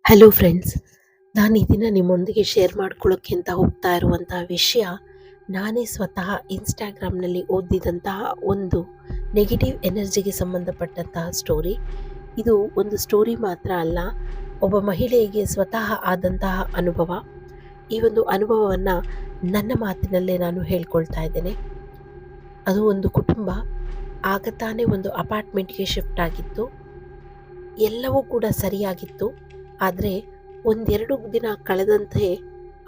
Hello friends, ನಾನು ಈ ದಿನ ನಿಮ್ಮೊಂದಿಗೆ ಶೇರ್ ಮಾಡ್ಕೊಳ್ಳೋಕ್ಕೆ ಅಂತ ಹೋಗ್ತಾ ಇರುವಂತಹ ವಿಷಯ, ನಾನೇ ಸ್ವತಃ ಇನ್ಸ್ಟಾಗ್ರಾಮ್ನಲ್ಲಿ ಓದಿದಂತಹ ಒಂದು ನೆಗೆಟಿವ್ ಎನರ್ಜಿಗೆ ಸಂಬಂಧಪಟ್ಟಂತಹ ಸ್ಟೋರಿ. ಇದು ಒಂದು ಸ್ಟೋರಿ ಮಾತ್ರ ಅಲ್ಲ, ಒಬ್ಬ ಮಹಿಳೆಗೆ ಸ್ವತಃ ಆದಂತಹ ಅನುಭವ. ಈ ಒಂದು ಅನುಭವವನ್ನು ನನ್ನ ಮಾತಿನಲ್ಲೇ ನಾನು ಹೇಳ್ಕೊಳ್ತಾ ಇದ್ದೇನೆ. ಅದು ಒಂದು ಕುಟುಂಬ ಆಗ ತಾನೇ ಒಂದು ಅಪಾರ್ಟ್ಮೆಂಟ್ಗೆ ಶಿಫ್ಟ್ ಆಗಿತ್ತು. ಎಲ್ಲವೂ ಕೂಡ ಸರಿಯಾಗಿತ್ತು. ಆದರೆ ಒಂದೆರಡು ದಿನ ಕಳೆದಂತೆ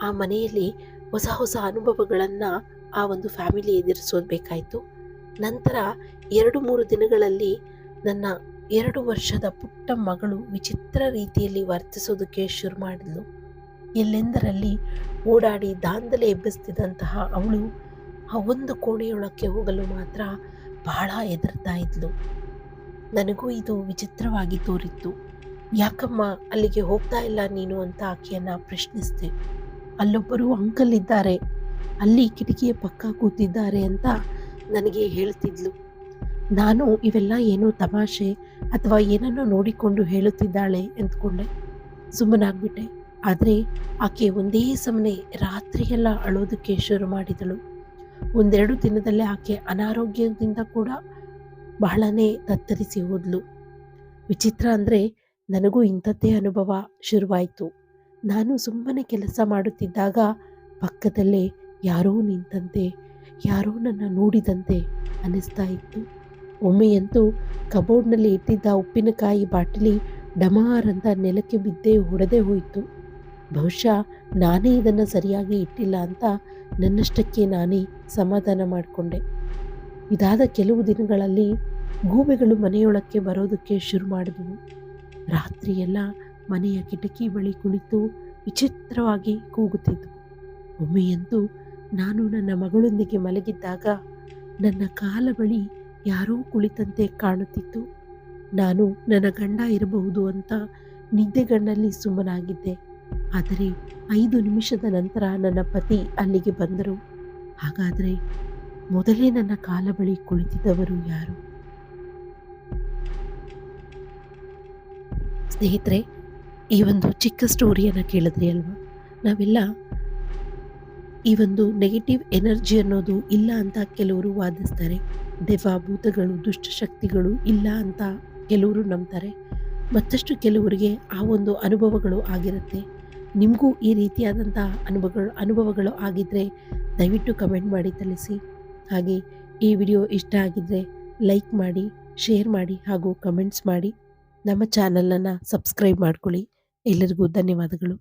ಆ ಮನೆಯಲ್ಲಿ ಹೊಸ ಹೊಸ ಅನುಭವಗಳನ್ನು ಆ ಒಂದು ಫ್ಯಾಮಿಲಿ ಎದುರಿಸಬೇಕಾಯಿತು. ನಂತರ 2-3 ದಿನಗಳಲ್ಲಿ ನನ್ನ 2 ವರ್ಷದ ಪುಟ್ಟ ಮಗಳು ವಿಚಿತ್ರ ರೀತಿಯಲ್ಲಿ ವರ್ತಿಸೋದಕ್ಕೆ ಶುರು ಮಾಡಿದ್ಲು. ಎಲ್ಲೆಂದರಲ್ಲಿ ಓಡಾಡಿ ದಾಂಧಲೆ ಎಬ್ಬಿಸ್ತಿದ್ದಂತಹ ಅವಳು ಆ ಒಂದು ಕೋಣೆಯೊಳಕ್ಕೆ ಹೋಗಲು ಮಾತ್ರ ಬಹಳ ಹೆದರ್ತಾ ಇದ್ಲು. ನನಗೂ ಇದು ವಿಚಿತ್ರವಾಗಿ ತೋರಿತ್ತು. ಯಾಕಮ್ಮ ಅಲ್ಲಿಗೆ ಹೋಗ್ತಾ ಇಲ್ಲ ನೀನು ಅಂತ ಆಕೆಯನ್ನು ಪ್ರಶ್ನಿಸಿದೆ. ಅಲ್ಲೊಬ್ಬರು ಅಂಕಲ್ ಇದ್ದಾರೆ, ಅಲ್ಲಿ ಕಿಟಕಿಯ ಪಕ್ಕ ಕೂತಿದ್ದಾರೆ ಅಂತ ನನಗೆ ಹೇಳ್ತಿದ್ಲು. ನಾನು ಇವೆಲ್ಲ ಏನೋ ತಮಾಷೆ ಅಥವಾ ಏನನ್ನೋ ನೋಡಿಕೊಂಡು ಹೇಳುತ್ತಿದ್ದಾಳೆ ಎಂದ್ಕೊಂಡೆ. ಸುಮ್ಮನಾಗ್ಬಿಟ್ಟೆ. ಆದರೆ ಆಕೆ ಒಂದೇ ಸಮನೆ ರಾತ್ರಿಯೆಲ್ಲ ಅಳೋದಕ್ಕೆ ಶುರು ಮಾಡಿದಳು. 1-2 ದಿನದಲ್ಲೇ ಆಕೆ ಅನಾರೋಗ್ಯದಿಂದ ಕೂಡ ಬಹಳನೇ ತತ್ತರಿಸಿ ಹೋದ್ಲು. ವಿಚಿತ್ರ ಅಂದರೆ ನನಗೂ ಇಂಥದ್ದೇ ಅನುಭವ ಶುರುವಾಯಿತು. ನಾನು ಸುಮ್ಮನೆ ಕೆಲಸ ಮಾಡುತ್ತಿದ್ದಾಗ ಪಕ್ಕದಲ್ಲೇ ಯಾರೋ ನಿಂತಂತೆ, ಯಾರೋ ನನ್ನ ನೋಡಿದಂತೆ ಅನ್ನಿಸ್ತಾ ಇತ್ತು. ಒಮ್ಮೆಯಂತೂ ಕಬೋರ್ಡ್ನಲ್ಲಿ ಇಟ್ಟಿದ್ದ ಉಪ್ಪಿನಕಾಯಿ ಬಾಟಲಿ ಡಮಾರ್ ಅಂತ ನೆಲಕ್ಕೆ ಬಿದ್ದೇ ಹೊಡೆದೇ ಹೋಯಿತು. ಬಹುಶಃ ನಾನೇ ಇದನ್ನು ಸರಿಯಾಗಿ ಇಟ್ಟಿಲ್ಲ ಅಂತ ನನ್ನಷ್ಟಕ್ಕೆ ನಾನೇ ಸಮಾಧಾನ ಮಾಡಿಕೊಂಡೆ. ಇದಾದ ಕೆಲವು ದಿನಗಳಲ್ಲಿ ಗೂಬೆಗಳು ಮನೆಯೊಳಕ್ಕೆ ಬರೋದಕ್ಕೆ ಶುರು ಮಾಡಿದವು. ರಾತ್ರಿಯೆಲ್ಲ ಮನೆಯ ಕಿಟಕಿ ಬಳಿ ಕುಳಿತು ವಿಚಿತ್ರವಾಗಿ ಕೂಗುತ್ತಿದ್ದವು. ಒಮ್ಮೆಯಂತೂ ನಾನು ನನ್ನ ಮಗಳೊಂದಿಗೆ ಮಲಗಿದ್ದಾಗ ನನ್ನ ಕಾಲ ಬಳಿ ಯಾರೋ ಕುಳಿತಂತೆ ಕಾಣುತ್ತಿತ್ತು. ನಾನು ನನ್ನ ಗಂಡ ಇರಬಹುದು ಅಂತ ನಿದ್ದೆಗಣ್ಣಲ್ಲಿ ಸುಮ್ಮನಾಗಿದ್ದೆ. ಆದರೆ 5 ನಿಮಿಷದ ನಂತರ ನನ್ನ ಪತಿ ಅಲ್ಲಿಗೆ ಬಂದರು. ಹಾಗಾದರೆ ಮೊದಲೇ ನನ್ನ ಕಾಲ ಬಳಿ ಕುಳಿತಿದ್ದವರು ಯಾರು? ಸ್ನೇಹಿತರೆ, ಈ ಒಂದು ಚಿಕ್ಕ ಸ್ಟೋರಿಯನ್ನು ಕೇಳಿದ್ರಿ ಅಲ್ವಾ? ನಾವೆಲ್ಲ ಈ ಒಂದು ನೆಗೆಟಿವ್ ಎನರ್ಜಿ ಅನ್ನೋದು ಇಲ್ಲ ಅಂತ ಕೆಲವರು ವಾದಿಸ್ತಾರೆ. ದೆವ್ವ, ಭೂತಗಳು, ದುಷ್ಟಶಕ್ತಿಗಳು ಇಲ್ಲ ಅಂತ ಕೆಲವರು ನಂಬ್ತಾರೆ. ಮತ್ತಷ್ಟು ಕೆಲವರಿಗೆ ಆ ಒಂದು ಅನುಭವಗಳು ಆಗಿರುತ್ತೆ. ನಿಮಗೂ ಈ ರೀತಿಯಾದಂತಹ ಅನುಭವಗಳು ಆಗಿದ್ದರೆ ದಯವಿಟ್ಟು ಕಮೆಂಟ್ ಮಾಡಿ ತಿಳಿಸಿ. ಹಾಗೆ ಈ ವಿಡಿಯೋ ಇಷ್ಟ ಆಗಿದ್ದರೆ ಲೈಕ್ ಮಾಡಿ, ಶೇರ್ ಮಾಡಿ ಹಾಗೂ ಕಮೆಂಟ್ಸ್ ಮಾಡಿ. ನಮ್ಮ ಚಾನಲನ್ನು ಸಬ್ಸ್ಕ್ರೈಬ್ ಮಾಡ್ಕೊಳ್ಳಿ. ಎಲ್ಲರಿಗೂ ಧನ್ಯವಾದಗಳು.